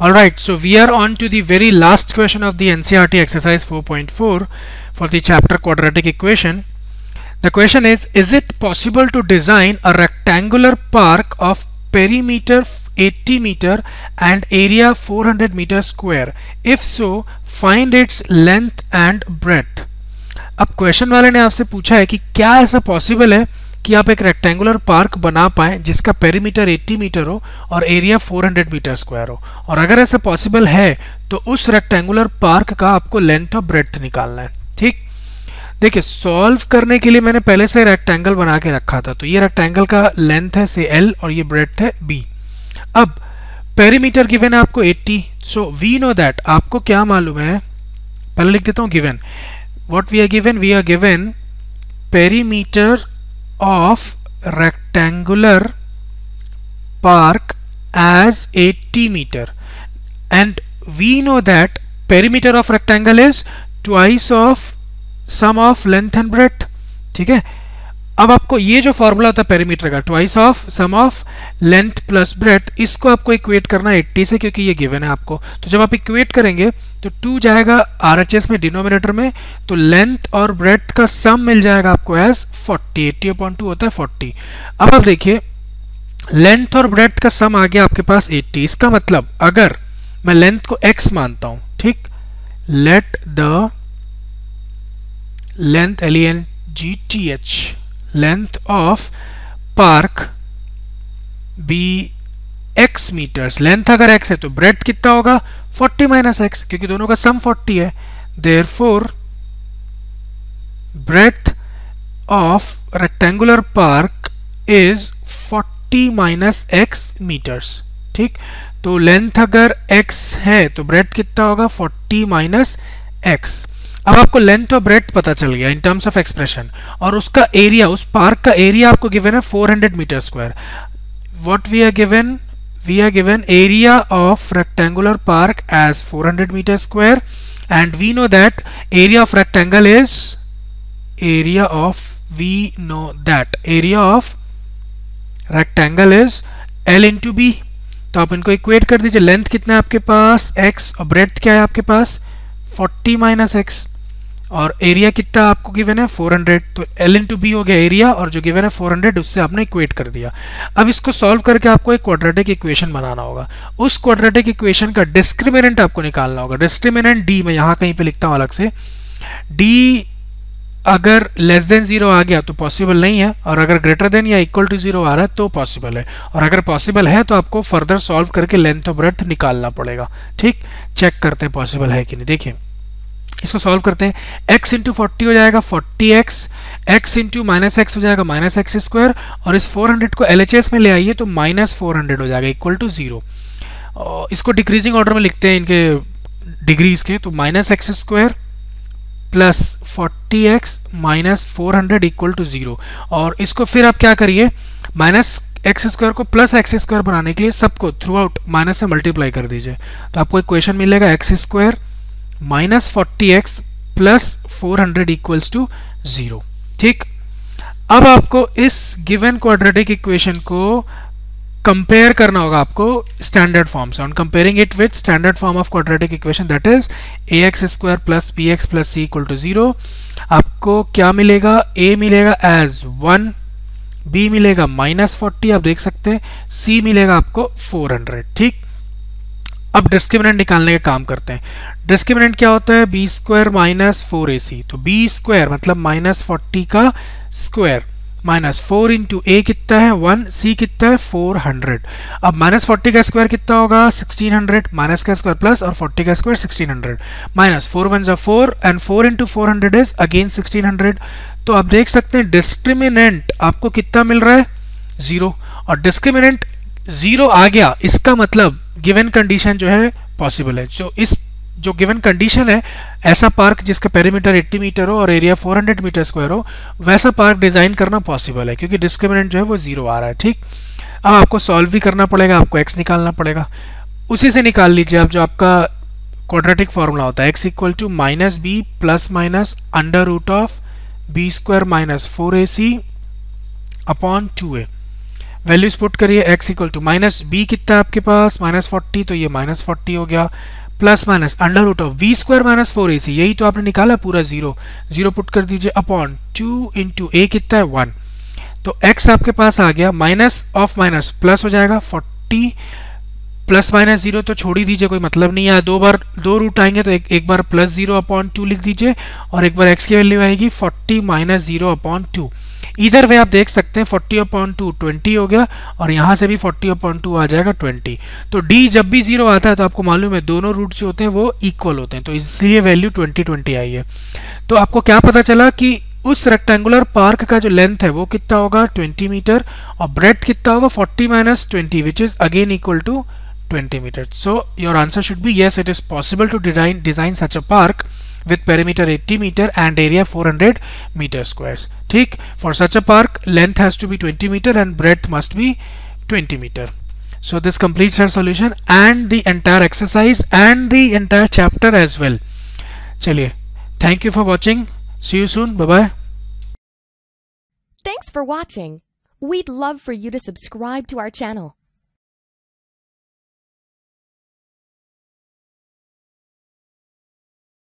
Alright, so we are on to the very last question of the NCERT exercise 4.4 for the chapter quadratic equation. The question is it possible to design a rectangular park of perimeter 80 meter and area 400 meter square? If so, find its length and breadth. अब question वाले ने आपसे पूछा है कि क्या ऐसा possible है कि आप एक रेक्टेंगुलर पार्क बना पाएं जिसका पेरीमीटर 80 मीटर हो और एरिया 400 मीटर स्क्वायर हो, और अगर ऐसा पॉसिबल है तो उस रेक्टेंगुलर पार्क का आपको लेंथ और ब्रेड्थ निकालना है। ठीक, देखिए सॉल्व करने के लिए मैंने पहले से रेक्टेंगल बना के रखा था, तो ये रेक्टेंगल का लेंथ है से L और ये ब्रेड्थ है B। अब पेरीमीटर गिवन है आपको 80, सो वी नो दैट, आपको क्या मालूम है, पहले लिख देता हूँ given, what we are given perimeter of rectangular park as 80 meter, and we know that perimeter of rectangle is twice of sum of length and breadth। ठीक है, अब आपको ये जो फॉर्मूला होता है पेरीमीटर का, twice of sum of length plus breadth, इसको आपको इक्वेट करना है 80 से, क्योंकि ये गिवन है आपको। तो जब आप इक्वेट करेंगे तो 2 जाएगा RHS में डिनोमिनेटर में, तो लेंथ और ब्रेड्थ का सम मिल जाएगा आपको एज 40, 80/2 होता है 40। अब आप देखिए लेंथ और ब्रेड्थ का सम आ गया आपके पास 80। इसका मतलब अगर मैं लेंथ को x मानता हूं, ठीक, let the length LENGTH length of park be x meters, length अगर x है तो ब्रेड्थ कितना होगा 40 माइनस x, क्योंकि दोनों का सम 40 है। therefore breadth of rectangular park is 40 minus x meters। ठीक, तो लेंथ अगर x है तो ब्रेड्थ कितना होगा 40 माइनस x। अब आपको लेंथ और ब्रेड्थ पता चल गया इन टर्म्स ऑफ एक्सप्रेशन, और उसका एरिया, उस पार्क का एरिया आपको गिवन है 400 metre square. What we are given area of rectangular park as 400 metre square, and we know that area of rectangle is area of rectangle is L into B। तो आप इनको equate कर दीजिए, length कितना है आपके पास x और breadth क्या है आपके पास 40 माइनस x, और एरिया कितना आपको गिवन है 400, तो L इंटू B हो गया एरिया, और जो गिवन है 400 उससे आपने इक्वेट कर दिया। अब इसको सॉल्व करके आपको एक क्वाड्रेटिक इक्वेशन बनाना होगा। उस क्वाड्रेटिक इक्वेशन का डिस्क्रिमिनेंट आपको निकालना होगा। डिस्क्रिमिनेंट D मैं यहाँ कहीं पे लिखता हूँ अलग से, D अगर लेस देन 0 आ गया तो पॉसिबल नहीं है, और अगर ग्रेटर देन या इक्वल टू 0 आ रहा है तो पॉसिबल है, और अगर पॉसिबल है तो आपको फर्दर सॉल्व करके लेंथ और ब्रेड्थ निकालना पड़ेगा। ठीक, चेक करते हैं पॉसिबल है कि नहीं। देखिए इसको सॉल्व करते हैं, x इंटू 40 हो जाएगा 40x, x into minus x हो जाएगा माइनस एक्स स्क्वायर, और इस 400 को LHS में ले आइए तो माइनस 400 हो जाएगा इक्वल टू 0। इसको डिक्रीजिंग ऑर्डर में लिखते हैं इनके डिग्रीज के, तो minus x square plus 40x minus 400 equal to 0। और इसको फिर आप क्या करिए, माइनस एक्स स्क्वायर को प्लस एक्स स्क्वायर बनाने के लिए सबको थ्रू आउट माइनस से मल्टीप्लाई कर दीजिए, तो आपको इक्वेशन मिलेगा x square minus 40x plus 400 equals to 0। ठीक, अब आपको इस गिवन क्वाड्रेटिक इक्वेशन को कंपेयर करना होगा आपको स्टैंडर्ड फॉर्म से। On comparing it with standard form of quadratic equation that is ax square plus bx plus c equal to 0, आपको क्या मिलेगा, a मिलेगा एज 1, b मिलेगा माइनस 40 आप देख सकते हैं, c मिलेगा आपको 400। ठीक, अब डिस्क्रिमिनेंट निकालने का काम करते हैं। डिस्क्रिमिनेंट क्या होता है, बी स्क्वायर माइनस 4ac, तो बी स्क्वायर मतलब माइनस 40 का स्क्वायर माइनस 4 इंटू ए कितना है 1, सी कितना है 400। अब माइनस 40 का स्क्वायर कितना होगा 1600, माइनस का स्क्वायर प्लस और 40 का स्क्वायर 1600, माइनस 4 1 जा 4 एंड 4 इंटू 400 इज अगेन 1600। तो आप देख सकते हैं डिस्क्रिमिनेंट आपको कितना मिल रहा है 0, और डिस्क्रिमिनेंट 0 आ गया, इसका मतलब गिवन कंडीशन जो है पॉसिबल है। जो गिवन कंडीशन है, ऐसा पार्क जिसका पेरीमीटर 80 मीटर हो और एरिया 400 मीटर स्क्वायर हो, वैसा पार्क डिजाइन करना पॉसिबल है, क्योंकि डिस्क्रिमिनेंट जो है वो 0 आ रहा है। ठीक, अब आपको सॉल्व भी करना पड़ेगा, आपको x निकालना पड़ेगा, उसी से निकाल लीजिए आप जो आपका क्वाड्रेटिक फॉर्मूला होता है, x equal to minus b plus minus under root of b square minus 4ac upon 2a। Values put करिए, x equal to minus b कितना है आपके पास -40, तो ये -40 हो गया, plus minus under root of b square minus 4ac, यही तो आपने निकाला पूरा जीरो, जीरो पुट कर दीजिए अपॉन 2 इंटू ए कितना है 1, तो x आपके पास आ गया, माइनस ऑफ माइनस प्लस हो जाएगा 40 प्लस माइनस जीरो तो छोड़ ही दीजिए, कोई मतलब नहीं है, दो रूट आएंगे तो एक बार प्लस 0 अपॉन 2 लिख दीजिए और एक बार x की वैल्यू आएगी 40 माइनस 0 अपॉन 2। इधर वे आप देख सकते हैं 40 अपॉन 2 20 हो गया और यहाँ से भी 40 अपॉन 2 आ जाएगा 20। तो d जब भी 0 आता है तो आपको मालूम है दोनों रूट जो होते हैं वो इक्वल होते हैं, तो इसलिए वैल्यू 20 आई है। तो आपको क्या पता चला कि उस रेक्टेंगुलर पार्क का जो लेंथ है वो कितना होगा 20 मीटर और ब्रेड्थ कितना होगा 40 minus 20 which is again equal to 20 meters. So your answer should be yes, it is possible to design such a park with perimeter 80 meter and area 400 meter squares. ठीक, for such a park length has to be 20 meter and breadth must be 20 meter. So this completes our solution and the entire exercise and the entire chapter as well. चलिए, thank you for watching. See you soon. Bye bye. Thanks for watching. We'd love for you to subscribe to our channel.